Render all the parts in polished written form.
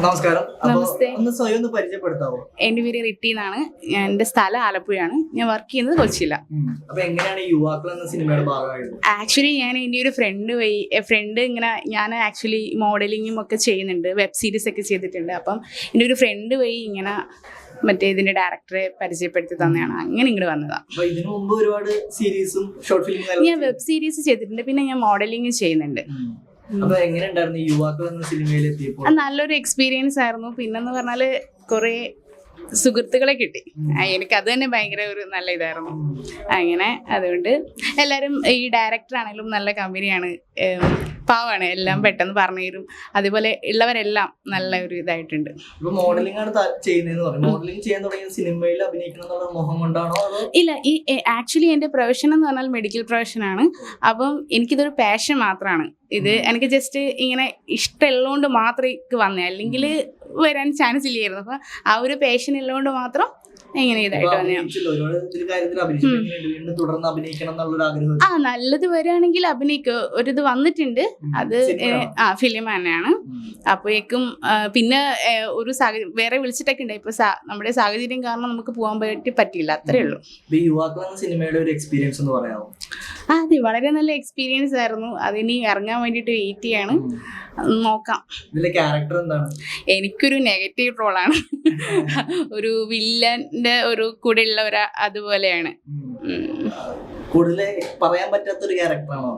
നമസ്കാരം. നമസ്തേ. ഒന്ന് സ്വയം ഒന്ന് പരിചയപ്പെടുത്താവോ? എൻ്റെ പേര് റിട്ടി എന്നാണ്. എൻ്റെ സ്ഥലം ആലപ്പുഴയാണ്. ഞാൻ വർക്ക് ചെയ്യുന്നത് കൊച്ചിയില. അപ്പൊ എങ്ങനെയാണ് യുവാക്കൾ എന്ന സിനിമയുടെ ഭാഗമായത്? ആക്ച്വലി ഞാൻ എൻ്റെ ഒരു ഫ്രണ്ട് ഇങ്ങനെ ഞാൻ ആക്ച്വലി മോഡലിങ്ങും ഒക്കെ ചെയ്യുന്നുണ്ട്, വെബ് സീരീസ് ഒക്കെ ചെയ്തിട്ടുണ്ട്. അപ്പം എൻ്റെ ഒരു ഫ്രണ്ട് വഴി ഇങ്ങനെ മറ്റേ ഇതിന്റെ ഡയറക്ടറെ പരിചയപ്പെടുത്തി തന്നെയാണ്, അങ്ങനെ ഇങ്ങോട്ട് വന്നതാണ്. ഇതിനു മുമ്പ് ഒരുപാട് സീരീസും ഷോർട്ട് ഫിലിമും ഞാൻ വെബ് സീരീസ് ചെയ്തിട്ടുണ്ട്, പിന്നെ ഞാൻ മോഡലിംഗ് ചെയ്യുന്നുണ്ട്. അപ്പൊ എങ്ങനെയുണ്ടായിരുന്നു യുവാക്കൾ എന്ന സിനിമയിൽ എത്തിയപ്പോൾ? നല്ലൊരു എക്സ്പീരിയൻസ് ആയിരുന്നു. പിന്നെന്ന് പറഞ്ഞാല് കുറെ സുഹൃത്തുക്കളെ കിട്ടി. എനിക്ക് അത് തന്നെ ഭയങ്കര ഒരു നല്ല ഇതായിരുന്നു. അങ്ങനെ അതുകൊണ്ട് എല്ലാവരും, ഈ ഡയറക്ടർ ആണെങ്കിലും നല്ല കമ്പനിയാണ്, പാവാണ്, എല്ലാം പെട്ടെന്ന് പറഞ്ഞു തരും. അതുപോലെ ഉള്ളവരെല്ലാം നല്ല ഒരു ഇതായിട്ടുണ്ട്. മോഡലിംഗ് ആണ് ചെയ്യുന്നതെന്ന് പറഞ്ഞു. മോഡലിംഗ് ചെയ്യാൻ തുടങ്ങിയ സിനിമയിൽ അഭിനയിക്കണം എന്നുള്ള മോഹം കൊണ്ടാണോ? ഇല്ല, ഈ ആക്ച്വലി എൻ്റെ പ്രൊഫഷൻ എന്ന് പറഞ്ഞാൽ മെഡിക്കൽ പ്രൊഫഷനാണ്. അപ്പം എനിക്കിതൊരു പാഷൻ മാത്രമാണ്. ഇത് എനിക്ക് ജസ്റ്റ് ഇങ്ങനെ ഇഷ്ടമുള്ളതുകൊണ്ട് മാത്രമേ വന്നേ, അല്ലെങ്കിൽ വരാൻ ചാൻസ് ഇല്ലായിരുന്നു. അപ്പൊ ആ ഒരു പാഷൻ ഉള്ളതുകൊണ്ട് മാത്രം എങ്ങനെ ഇതായിട്ട് വന്നെയാണ്. നല്ലത് വരികയാണെങ്കിൽ അഭിനയിക്കും. ഒരിത് വന്നിട്ടുണ്ട്, അത് ഫിലിം തന്നെയാണ്. അപ്പോഴേക്കും പിന്നെ ഒരു വേറെ വിളിച്ചിട്ടൊക്കെ ഉണ്ട്. ഇപ്പൊ നമ്മുടെ സാഹചര്യം കാരണം നമുക്ക് പോകാൻ പറ്റില്ല, അത്രേ ഉള്ളൂ. സിനിമയുടെ ഒരു എക്സ്പീരിയൻസ് എന്ന് പറയാമോ? അതെ, വളരെ നല്ല എക്സ്പീരിയൻസ് ആയിരുന്നു. അതിനി ഇറങ്ങാൻ വേണ്ടിട്ട് വെയിറ്റ് ചെയ്യാണ്, നോക്കാം. ക്യാരക്ടർ എന്താണ്? എനിക്കൊരു നെഗറ്റീവ് റോളാണ്. ഒരു വില്ലന്റെ ഒരു കൂടെ ഉള്ള അതുപോലെയാണ്. കൂടുതൽ പറയാൻ പറ്റാത്തൊരു ക്യാരക്ടറാണോ?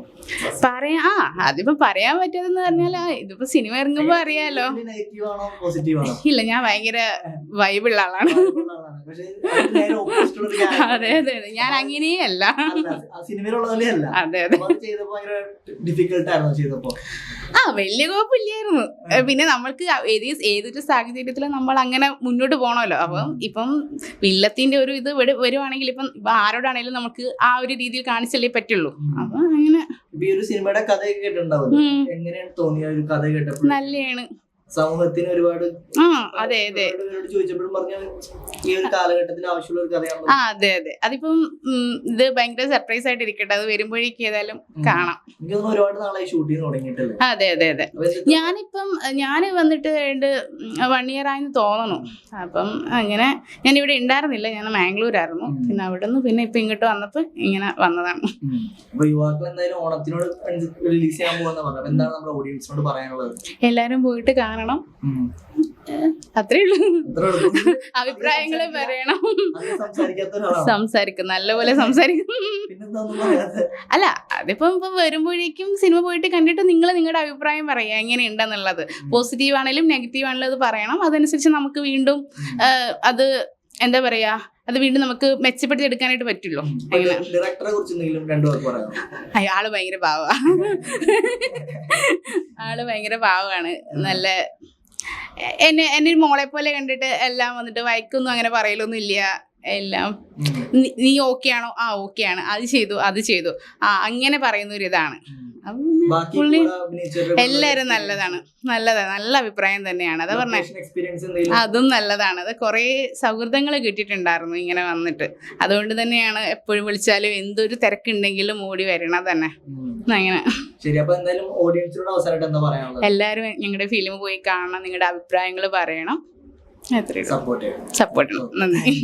അതിപ്പോ പറയാൻ പറ്റാതെന്ന് പറഞ്ഞാൽ ഇതിപ്പോ സിനിമ ഇറങ്ങുമ്പോ അറിയാലോ. ഇല്ല, ഞാൻ ഭയങ്കര വൈബുള്ള ആളാണ്. അതെ അതെ അതെ, ഞാൻ അങ്ങനെയല്ല. അതെ അതെ, വലിയ കുഴപ്പമില്ലായിരുന്നു. പിന്നെ നമ്മൾക്ക് ഏതൊരു സാഹചര്യത്തിലും നമ്മൾ അങ്ങനെ മുന്നോട്ട് പോകണമല്ലോ. അപ്പം ഇപ്പം വില്ലത്തിന്റെ ഒരു ഇത് വരുവാണെങ്കിൽ ഇപ്പം ആരോടാണെങ്കിലും നമുക്ക് ആ ഒരു രീതിയിൽ കാണിച്ചല്ലേ പറ്റുള്ളൂ. അപ്പൊ അങ്ങനെ സിനിമയുടെ കഥയൊക്കെ കേട്ടിട്ടുണ്ടാവും. എങ്ങനെയാണ് തോന്നിയ ഒരു കഥ കേട്ടപ്പോൾ? നല്ലതാണ്. സമൂഹത്തിന് ഒരുപാട് അതെ അതെ ചോദിച്ചപ്പോഴും പറഞ്ഞു ഈ ഒരു കാലഘട്ടത്തിൽ ആവശ്യമുള്ള ഒരു കഥയാണ്. അതെ അതെ, അതിപ്പം ഇത് ഭയങ്കര സർപ്രൈസ് ആയിട്ട് ഇരിക്കട്ടെ, അത് വരുമ്പോഴേക്കും ഏതായാലും കാണാം. എനിക്ക് തോന്നുന്നു ഒരുപാട് നാളായി ഷൂട്ടിങ് തുടങ്ങിയിട്ടല്ലേ? അതെ അതെ അതെ, ഞാൻ വന്നിട്ട് 1 year ആയെന്ന് തോന്നുന്നു. അപ്പം അങ്ങനെ ഞാൻ ഇവിടെ ഉണ്ടായിരുന്നില്ല, ഞാൻ മാംഗ്ലൂരായിരുന്നു. പിന്നെ അവിടെ നിന്ന് പിന്നെ ഇപ്പൊ ഇങ്ങോട്ട് വന്നപ്പോ ഇങ്ങനെ വന്നതാണ്. അപ്പൊ യുവാക്കൾ എന്തായാലും ഓണത്തിനോട് റിലീസ് ചെയ്യാൻ പോകുന്ന പറഞ്ഞു. എന്താണ് നമ്മുടെ ഓഡിയൻസിനോട് പറയാനുള്ളത്? എല്ലാരും പോയിട്ട് കാണണം, അത്രേ ഉള്ളൂ. അഭിപ്രായങ്ങളെ പറയണം. സംസാരിക്കും, നല്ലപോലെ സംസാരിക്കും. അല്ല, അതിപ്പോ വരുമ്പോഴേക്കും സിനിമ പോയിട്ട് കണ്ടിട്ട് നിങ്ങളുടെ അഭിപ്രായം പറയാ എങ്ങനെയുണ്ടെന്നുള്ളത്. പോസിറ്റീവ് ആണെങ്കിലും നെഗറ്റീവ് ആണെങ്കിലും അത് പറയണം. അതനുസരിച്ച് നമുക്ക് വീണ്ടും അത് എന്താ പറയാ, അത് വീണ്ടും നമുക്ക് മെച്ചപ്പെടുത്തി എടുക്കാനായിട്ട് പറ്റുള്ളൂ. ആള് ഭയങ്കര പാവമാണ്. നല്ല എന്നെ ഒരു മോളെ പോലെ കണ്ടിട്ട് എല്ലാം വന്നിട്ട് വൈക്കൊന്നും അങ്ങനെ പറയലൊന്നും ഇല്ല. എല്ലാം നീ ഓക്കെ ആണോ? ഓക്കെ ആണ്, അത് ചെയ്തു അങ്ങനെ പറയുന്ന ഒരു ഇതാണ്. പുള്ളി എല്ലാരും നല്ലതാണ്, നല്ല അഭിപ്രായം തന്നെയാണ്. അതാ പറഞ്ഞ, അതും നല്ലതാണ്. അത് കുറെ സൗഹൃദങ്ങൾ കിട്ടിയിട്ടുണ്ടായിരുന്നു ഇങ്ങനെ വന്നിട്ട്. അതുകൊണ്ട് തന്നെയാണ് എപ്പോഴും വിളിച്ചാലും എന്തൊരു തിരക്കുണ്ടെങ്കിലും ഓടി വരണം തന്നെ. അങ്ങനെ എല്ലാരും ഞങ്ങളുടെ ഫിലിം പോയി കാണണം, നിങ്ങളുടെ അഭിപ്രായങ്ങൾ പറയണം, സപ്പോർട്ട് ചെയ്യണം. നന്ദി.